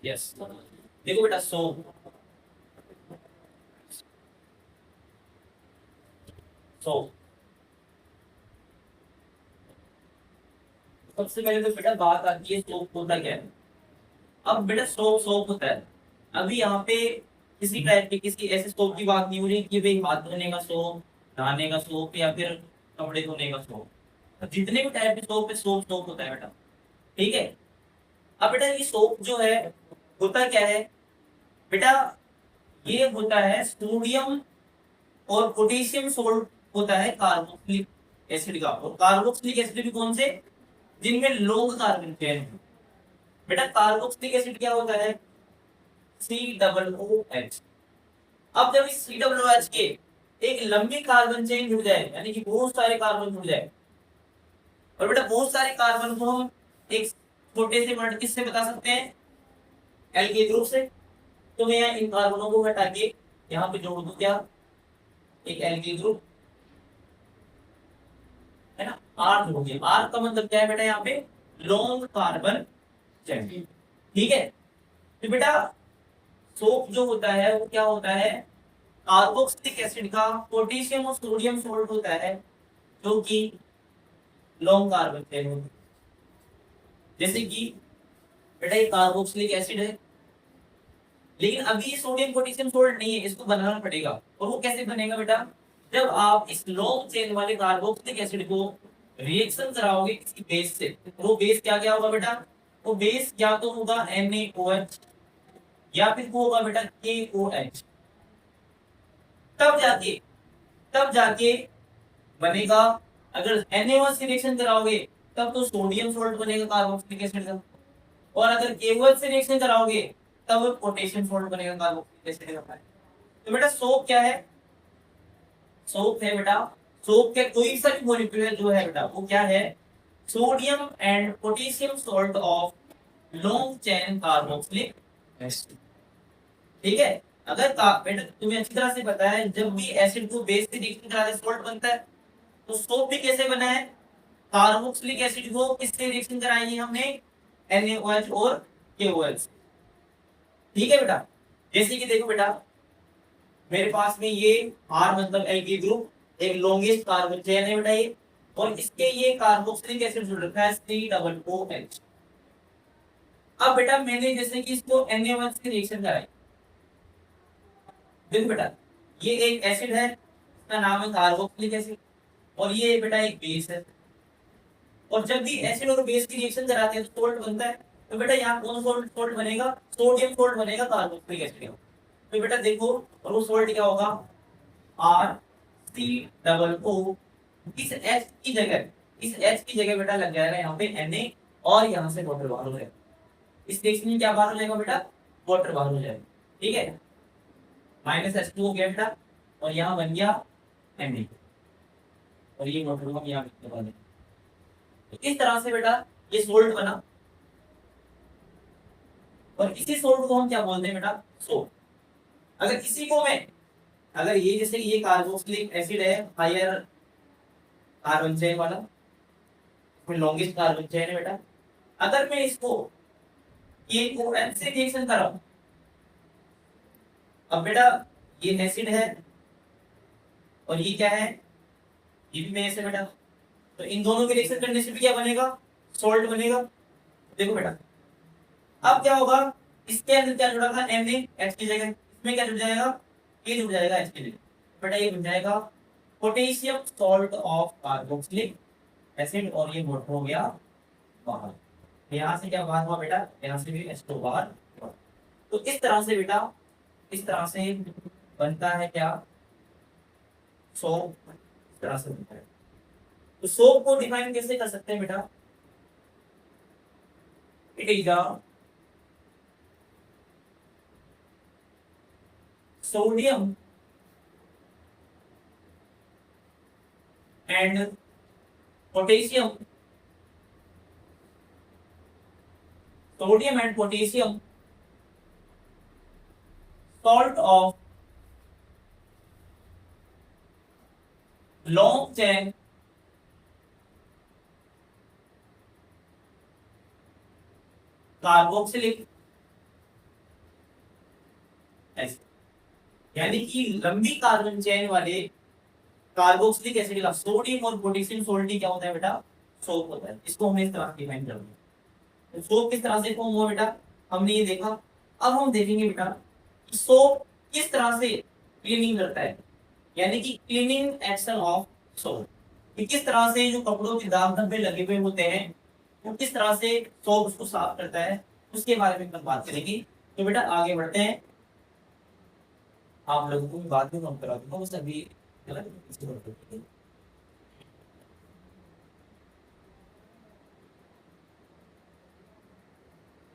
Yes, देखो बेटा soap, soap सबसे पहले तो बेटा बात आती है सोप होता क्या है। अब बेटा सोप सोप होता है। अभी यहाँ पे किसी टाइप के किसी ऐसे सोप की बात नहीं हो रही कि भाई हाथ धोने का सोप, नहाने का सोप या फिर कपड़े धोने का सोप। जितने भी टाइप के सोप है सोप सोप होता है बेटा। ठीक है। अब बेटा ये सोप जो है होता क्या है बेटा, ये होता है सोडियम और पोटेशियम सोल्ट होता है कार्बोक्सिलिक एसिड का। और कार्बोक्सिलिक एसिड भी कौन से, जिनमें लॉन्ग कार्बन चेन है। बेटा कार्बोक्सिलिक एसिड क्या होता है, COOH। अब जब इस COOH के एक लंबी कार्बन चेन जुड़ जाए, यानी कि बहुत सारे कार्बन जुड़ जाए, और बेटा बहुत सारे कार्बन को हम एक छोटे से वर्ड किससे बता सकते हैं, एल्केन ग्रुप से। तो मैं यहाँ इन कार्बनों को हटा के यहाँ पे जोड़ दूं क्या, एक एल्केन ग्रुप, है ना। आर हो गया, आर का मतलब क्या है बेटा, यहाँ पे लॉन्ग कार्बन चेन। ठीक है। तो बेटा सोप जो होता है वो क्या होता है, कार्बोक्सिलिक एसिड का पोटेशियम और सोडियम सोल्ट होता है, जो कि लॉन्ग कार्बन चेन होती है। जैसे कि बेटा ये कार्बोक्सिलिक एसिड है, लेकिन अभी सोडियम पोटेशियम सोल्ट नहीं है, इसको बनाना पड़ेगा। और वो कैसे बनेगा बेटा, जब आप इस लॉन्ग चेन वाले कार्बोक्सिलिक एसिड को रिएक्शन कराओगे किसी बेस से, तो वो बेस क्या क्या होगा बेटा, वो बेस या तो होगा NaOH या फिर वो होगा बेटा KOH। तब जाके तब जाके बनेगा। अगर Na से रिएक्शन कराओगे तब तो सोडियम सोल्ट बनेगा कार्बोक्सिलिक एसिड का, और अगर KOH से रिएक्शन कराओगे तब पोटेशियम सोल्ट बनेगा कार्बोक्सिलिक एसिड का। तो बेटा सोप क्या है, सोप है बेटा, सोप के कोई सा भी मॉलिक्यूल जो है बेटा वो क्या है, sodium and potassium salt of long chain carboxylic acid. ठीक है। अगर बेटा तुम्हें अच्छी तरह से पता है, जब भी एसिड को बेस से रिएक्शन कराते सॉल्ट बनता है, तो सोप भी कैसे बना है, कार्बोक्सिलिक एसिड को किससे रिएक्शन कराई है हमने, NaOH और KOH। ठीक है बेटा। जैसे कि देखो बेटा, मेरे पास में ये R मतलब एल्किल ग्रुप, एक लॉन्गेस्ट कार्बन चेन है बेटा ये, और इसके ये कार्बोक्सिलिक एसिड जुड़ रखा है COOH। अब बेटा मैंने जैसे कि इसको NaOH से रिएक्शन कराई, देखो बेटा ये एक एसिड है, इसका नाम है कार्बोक्सिलिक एसिड, और ये बेटा एक बेस है। और जब भी एसिड और बेस की रिएक्शन कराते हैं तो सोल्ट बनता है। तो बेटा यहाँ कौन सोल्ट सोल्ट बनेगा, सोडियम सोल्ट बनेगा कार्बोक्सिलिक एसिड। तो बेटा देखो, और वो सोल्ट क्या होगा, RCOO। इस H की जगह, इस H की जगह बेटा लग जाएगा यहाँ पे Na, और यहाँ से वाटर बाहर हो जाएगा। इस रिएक्शन में क्या बाहर हो जाएगा बेटा, वाटर बाहर हो जाएगा। ठीक है, -H2 हो गया बेटा, और यहाँ बन गया Na, और ये वाटर को हम यहाँ लगा देंगे। तो इस तरह से बेटा ये सोल्ट बना, और इसी सोल्ट को हम क्या बोलते हैं बेटा, सोल्ट। अगर इसी को मैं, अगर ये जैसे ये कार्बोक्सिलिक एसिड है, हायर कार्बन चेन वाला, लॉन्गेस्ट कार्बन चेन है बेटा, अगर मैं इसको KOH से रिएक्शन कराऊं, अब बेटा ये एसिड है और ये क्या है, ये भी बेस है बेटा, तो इन दोनों के रिएक्शन करने से भी क्या बनेगा, सॉल्ट बनेगा। देखो बेटा अब क्या होगा, इसके अंदर क्या जुड़ा था, NaH की जगह इसमें क्या जुड़ जाएगा, K जुड़ जाएगा H की जगह। बेटा ये बन जाएगा potassium salt of carboxylic acid, और ये मोट हो गया बाहर। यहाँ से क्या बाहर हुआ बेटा, यहाँ से भी H2 बाहर हुआ। तो इस तरह से बेटा, इस तरह से बनता है क्या, सोप। इस तरह से बनता है। तो सोप को डिफाइन कैसे कर सकते हैं बेटा, it is a sodium and potassium, sodium and potassium salt of long chain carboxylic यानी कि लंबी कार्बन चेन वाले कार्बोक्सिलिक एसिड का सोडियम और पोटेशियम सोल्ट क्या होता है बेटा, सोप होता है। इसको हमने इस तरह डिफाइन कर दिया। तो सोप किस तरह से फॉर्म हुआ बेटा, हमने ये देखा। अब हम देखेंगे बेटा कि सोप किस तरह से क्लीनिंग करता है, यानी कि क्लीनिंग एक्शन ऑफ सोप, कि किस तरह से जो कपड़ों के दाग धब्बे लगे हुए होते हैं वो किस तरह से सोप उसको साफ करता है, उसके बारे में हम बात करेंगे। तो बेटा आगे बढ़ते हैं। आप लोगों को बाद में कम करा दूंगा, बस अभी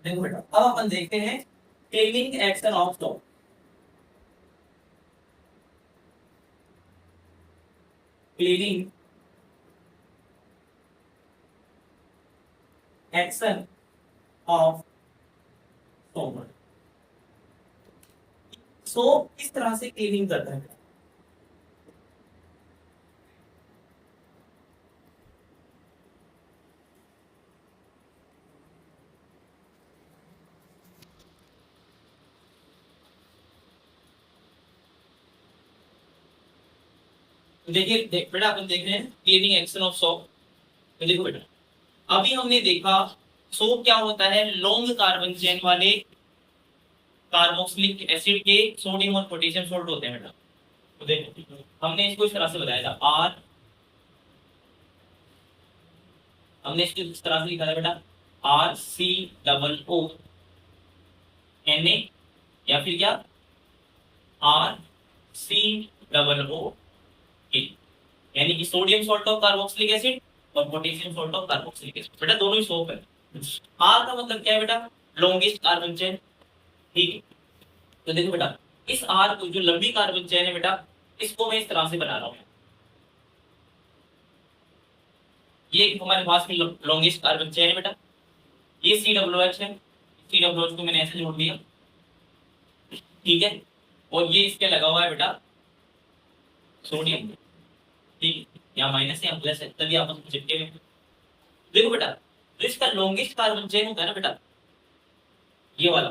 देखो बेटा, अब अपन देखते हैं cleaning action of soap. Cleaning action of soap, soap किस तरह से क्लीनिंग करता है। देखिए बेटा, अपन देख रहे हैं क्लीनिंग एक्शन ऑफ सोप। तो देखो बेटा, अभी हमने देखा सोप क्या होता है, लॉन्ग कार्बन चेन वाले कार्बोक्सिलिक एसिड के सोडियम और पोटेशियम सोल्ट होते हैं बेटा। तो देखो हमने इसको इस तरह से बताया था, आर, हमने इसको इस तरह से लिखा था बेटा, R C double O N A, या फिर क्या, आर सी डबल ओ ए, यानी कि sodium salt of carboxylic acid और potassium salt of carboxylic acid. बेटा दोनों ही सोप है। आर का मतलब क्या है बेटा, लॉन्गेस्ट कार्बन चेन। ठीक है, तो देखो बेटा, इस आर को, जो लंबी कार्बन चेन है बेटा, इसको मैं इस तरह से बना रहा हूँ। ये हमारे पास में लॉन्गेस्ट कार्बन चेन है बेटा, ये सी डब्ल्यू एच है, सी डब्ल्यू एच को मैंने ऐसे जोड़ दिया। ठीक है, और ये इसके लगा हुआ है बेटा सोडियम। ठीक, या माइनस या प्लस है, तभी आपस में चिपके हुए। देखो बेटा, तो इसका लॉन्गेस्ट कार्बन चेन होता है ना बेटा, ये वाला,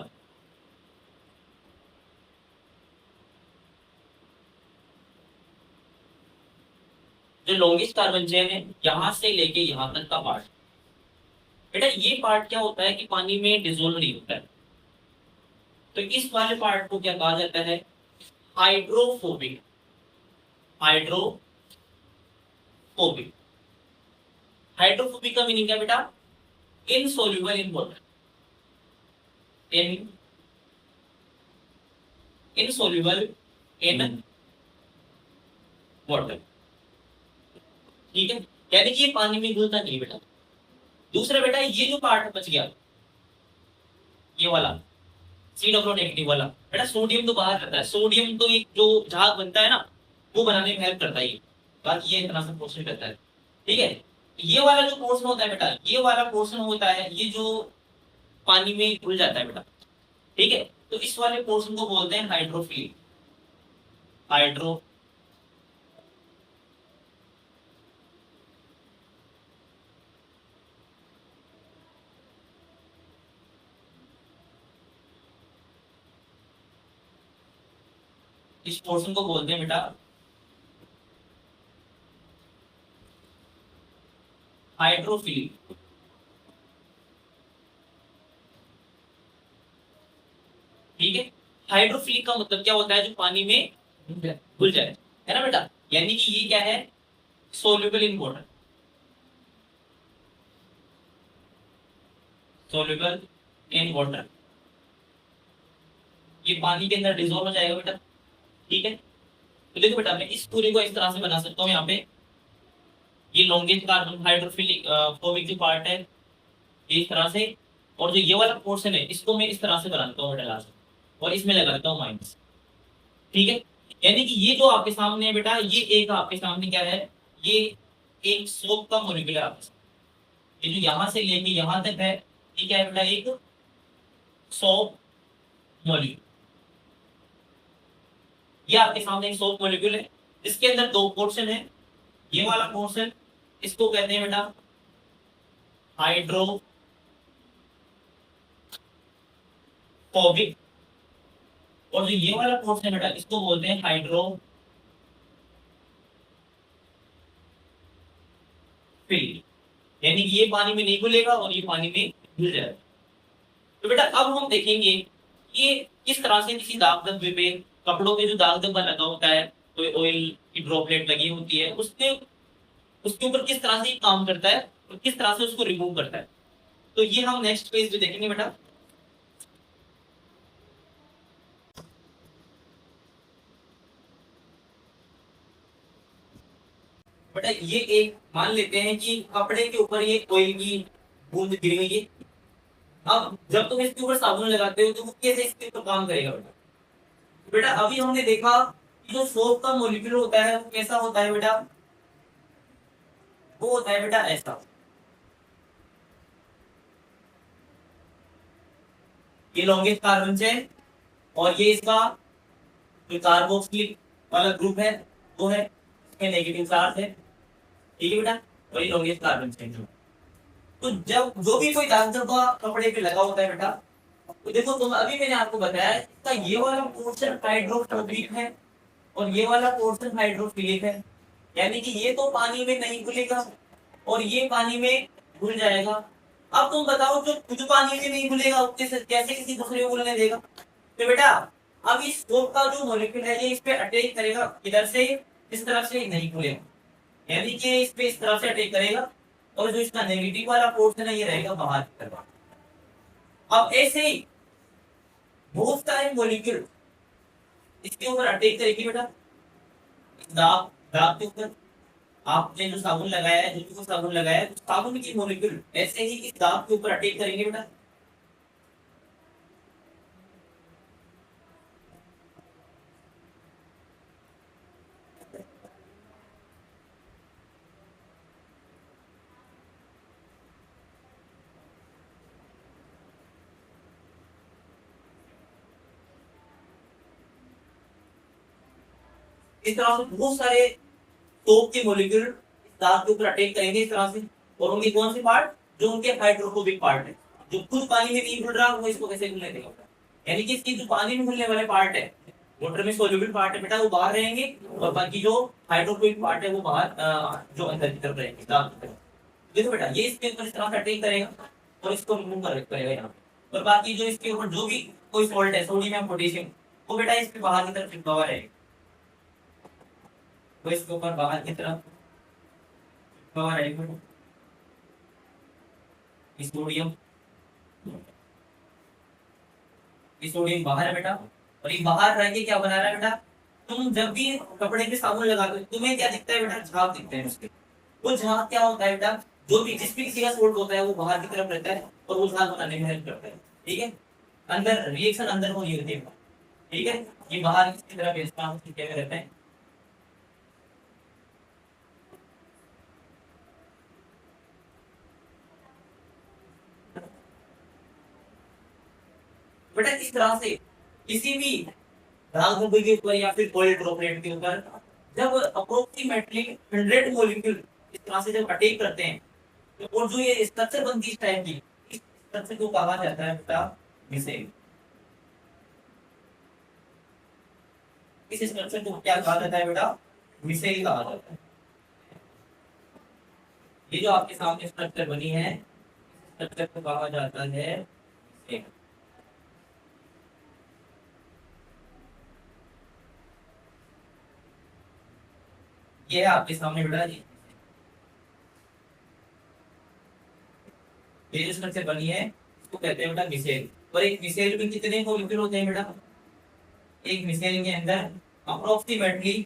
जो लॉन्गेस्ट कार्बन चेन है, यहां से लेके यहां तक का पार्ट, बेटा ये पार्ट क्या होता है कि पानी में डिजोल्व नहीं होता है। तो इस वाले पार्ट को क्या कहा जाता है, हाइड्रोफोबिक। हाइड्रोफोबिक, हाइड्रोफोबिक का मीनिंग क्या बेटा, insoluble in water, in insoluble in water. ठीक है, यानी कि ये पानी में घुलता नहीं बेटा। दूसरा बेटा, ये जो पार्ट बच गया, ये वाला सी डब्ल्यू नेगेटिव वाला, बेटा सोडियम तो बाहर रहता है। सोडियम तो एक जो झाग बनता है ना, वो बनाने में हेल्प करता है ये, बाकी ये इतना सा पोर्शन करता है। ठीक है, ये वाला जो पोर्शन होता है बेटा, ये वाला पोर्शन होता है, ये जो पानी में घुल जाता है बेटा। ठीक है, तो इस वाले पोर्शन को बोलते हैं हाइड्रोफिल। हाइड्रो, इस पोर्शन को बोलते हैं बेटा हाइड्रोफिल। ठीक है, हाइड्रोफिलिक का मतलब क्या होता है, जो पानी में घुल जाए, है ना बेटा। यानी कि ये क्या है, soluble in water, soluble in water, ये पानी के अंदर डिजोल्व हो जाएगा बेटा। ठीक है, तो देखो बेटा, मैं इस पूरे को इस तरह से बना सकता हूँ। यहाँ पे ये लॉन्गेस्ट कार्बन हाइड्रोफिलिक फोबिक जो पार्ट है, इस तरह से, और जो ये वाला पोर्शन है, इसको मैं इस तरह से बना देता हूँ बेटा लास्ट, और इसमें लगा देता हूँ माइनस। ठीक है, यानी कि ये जो आपके सामने है बेटा, ये एक आपके सामने क्या है, ये एक सोप का मॉलिक्यूल है आपके सामने। ये जो यहाँ से लेके यहाँ तक है, ये क्या है बेटा, एक सोप मॉलिक्यूल। ये आपके सामने एक सोप मॉलिक्यूल है, इसके अंदर दो पोर्शन है। ये वाला पोर्शन, इसको कहते हैं बेटा हाइड्रोफोबिक और जो ये वाला पोर्शन है बेटा इसको बोलते हैं हाइड्रोफिल, यानी कि ये पानी में नहीं घुलेगा और ये पानी में घुल जाएगा। तो बेटा अब हम देखेंगे ये किस तरह से किसी दाग धब्बे पे, कपड़ों पे जो दाग धब्बा लगा होता है, कोई ऑयल की ड्रॉपलेट लगी होती है, उसके उसके ऊपर किस तरह से ये काम करता है और किस तरह से उसको रिमूव करता है। तो ये हम नेक्स्ट पेज पे देखेंगे बेटा। बेटा ये एक मान लेते हैं कि कपड़े के ऊपर ये ऑयल की बूंद गिरी हुई है। अब जब तुम इसके ऊपर साबुन लगाते हो तो वो कैसे इसके ऊपर काम करेगा बेटा? बेटा अभी हमने देखा कि जो सोप का मॉलिक्यूल होता है वो कैसा होता है बेटा? वो होता है बेटा ऐसा। ये लॉन्गेस्ट कार्बन चेन और ये इसका जो कार्बोक्सिलिक वाला ग्रुप है वो है, इसमें नेगेटिव चार्ज है, ठीक है बेटा। और ये लॉन्गेस्ट कार्बन चेन। तो जब जो भी कोई दाग धब्बा कपड़े पे लगा होता है बेटा, तो देखो तुम अभी मैंने आपको बताया इसका ये वाला पोर्शन हाइड्रोफोबिक है और ये वाला पोर्शन हाइड्रोफिलिक है, यानी कि ये तो पानी में नहीं घुलेगा और ये पानी में घुल जाएगा। अब तुम बताओ जो जो पानी में नहीं घुलेगा उसके कैसे किसी दूसरे को घुलने देगा? तो बेटा अब इस सोप का जो मॉलिक्यूल है ये इस पे अटैक करेगा, इधर से इस तरफ से नहीं घुलेगा, यानी कि इस पे इस तरफ से अटैक करेगा और जो इसका नेगेटिव वाला पोर्शन है ये रहेगा बाहर की तरफ। अब ऐसे ही बहुत सारे मॉलिक्यूल इसके ऊपर अटैक करेगी बेटा, दाग दाग के ऊपर। आपने जो साबुन लगाया है, जो भी साबुन लगाया है, साबुन की मॉलिक्यूल ऐसे ही इस दाग के ऊपर अटैक करेंगे बेटा। इस तरह से बहुत सारे सोप के मॉलिक्यूल दाग के ऊपर अटैक करेंगे इस तरह से, और उनके कौन से पार्ट? जो उनके हाइड्रोफोबिक पार्ट है, जो खुद पानी में नहीं घुल रहा वो इसको कैसे घुलने देगा? यानी कि इसकी जो पानी में घुलने वाले पार्ट है, वाटर में सोल्यूबल पार्ट है बेटा, वो बाहर रहेंगे और बाकी जो हाइड्रोफोबिक पार्ट है वो बाहर जो अंदर की तरफ रहेंगे दाग की तरफ। देखो बेटा ये इसके ऊपर इस तरह से अटैक करेगा और इसको रिमूव करेगा यहाँ पे। और बाकी जो इसके ऊपर जो भी कोई सॉल्ट है, सोडियम पोटेशियम, वो बेटा इसके बाहर की तरफ चिपका हुआ रहेगा, वो इसके ऊपर बाहर की तरफ बाहर आएगा। सोडियम सोडियम बाहर है बेटा, और ये बाहर रह के क्या बना रहा है बेटा? तुम जब भी कपड़े पे साबुन लगाते हो तुम्हें क्या दिखता है बेटा? झाग दिखते हैं उसके। वो झाग क्या होता है बेटा? जो भी जिस भी किसी का सोल्ट होता है वो बाहर की तरफ रहता है और वो झाग बनाने में हेल्प करता है, ठीक है। अंदर रिएक्शन अंदर हो ये देखो, ठीक है। ये बाहर की तरफ इस काम से क्या रहता है? बेटा इस तरह से किसी भी दाग धब्बे के ऊपर या फिर ऑयल ड्रॉपलेट के ऊपर जब अप्रोक्सीमेटली 100 मॉलिक्यूल इस तरह से जब अटैक करते हैं तो और जो ये स्ट्रक्चर बनती है इस टाइप की, इस स्ट्रक्चर को कहा जाता है बेटा मिसेल। इस स्ट्रक्चर को क्या कहा जाता है बेटा? मिसेल कहा जाता है। ये जो आपके सामने स्ट्रक्चर बनी है स्ट्रक्चर को कहा जाता है मिसेल। ये है आपके सामने बेटा जी, ये जो स्ट्रक्चर बनी है इसको कहते हैं बेटा मिसेल। और एक मिसेल में कितने मॉलिक्यूल होते हैं बेटा? एक मिसेल के अंदर अप्रोक्सीमेटली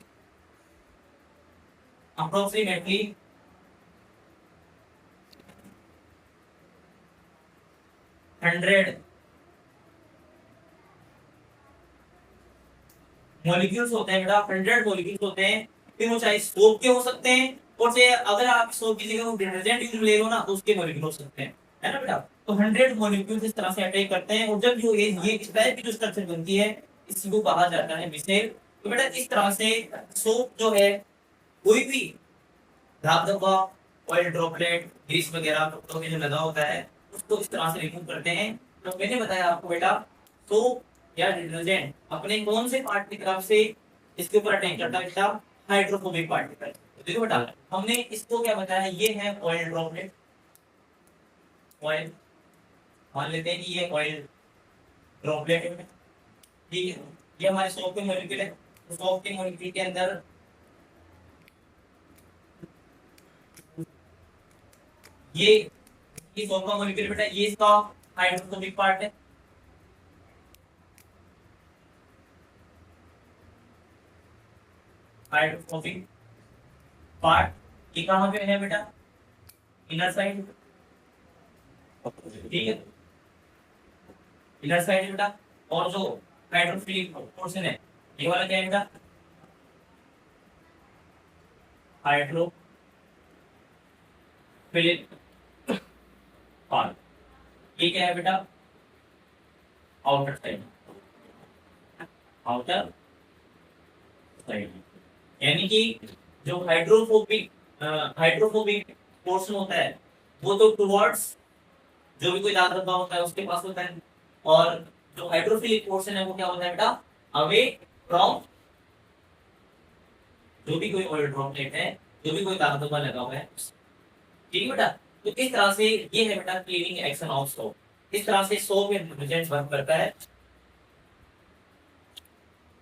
अप्रोक्सीमेटली 100 मॉलिक्यूल्स होते हैं बेटा, 100 मॉलिक्यूल्स होते हैं। फिर वो चाहे सोप के हो सकते हैं और चाहे अगर आप सोप की जगह डिटर्जेंट यूज ले लो ना तो उसके मॉलिक्यूल हो सकते हैं, है ना बेटा। तो 100 मॉलिक्यूल्स इस तरह से अटैक करते हैं और जब जो ये इस टाइप की जो स्ट्रक्चर बनती है इसको कहा जाता है मिसेल। तो बेटा इस तरह से सोप जो है कोई भी दाग धब्बा, ऑयल ड्रॉपलेट, ग्रीस वगैरह कपड़ों में जो लगा होता है उसको इस तरह से रिमूव करते हैं। तो मैंने बताया आपको बेटा सोप या डिटर्जेंट अपने कौन से पार्ट की तरफ से इसके ऊपर अटैक करता है बेटा, हाइड्रोफोबिक पार्टिकल। तो देखो बेटा हमने इसको क्या बताया, ये है ऑयल ड्रॉपलेट, ऑयल मान लेते हैं कि ये ऑयल ड्रॉपलेट है, ठीक है, ये हमारे सोप के मॉलिक्यूल है, तो सोप के मॉलिक्यूल के अंदर ये सोप का मॉलिक्यूल बेटा, ये इसका हाइड्रोफोबिक पार्ट है, हाइड्रोफोबिक पार्ट ये कहाँ पे है बेटा, इनर साइड, ठीक है, इनर साइड बेटा। और जो हाइड्रोफिलिक पोर्शन है ये वाला क्या है बेटा, हाइड्रोफिलिक पार्ट, ये क्या है बेटा, आउटर साइड, आउटर साइड, यानी कि जो हाइड्रोफोबिक पोर्शन होता है वो तो टुवर्ड्स जो भी कोई लाल धब्बा होता है उसके पास होता है, और जो हाइड्रोफिलिक पोर्शन है वो क्या होता है बेटा, अवे फ्रॉम जो भी कोई ऑयल ड्रॉपलेट है, जो भी कोई लाल धब्बा लगा हुआ है, ठीक है बेटा। तो इस तरह से ये है बेटा क्लीनिंग एक्शन ऑफ सोप, इस तरह से सोप में डिटर्जेंट वर्क करता है।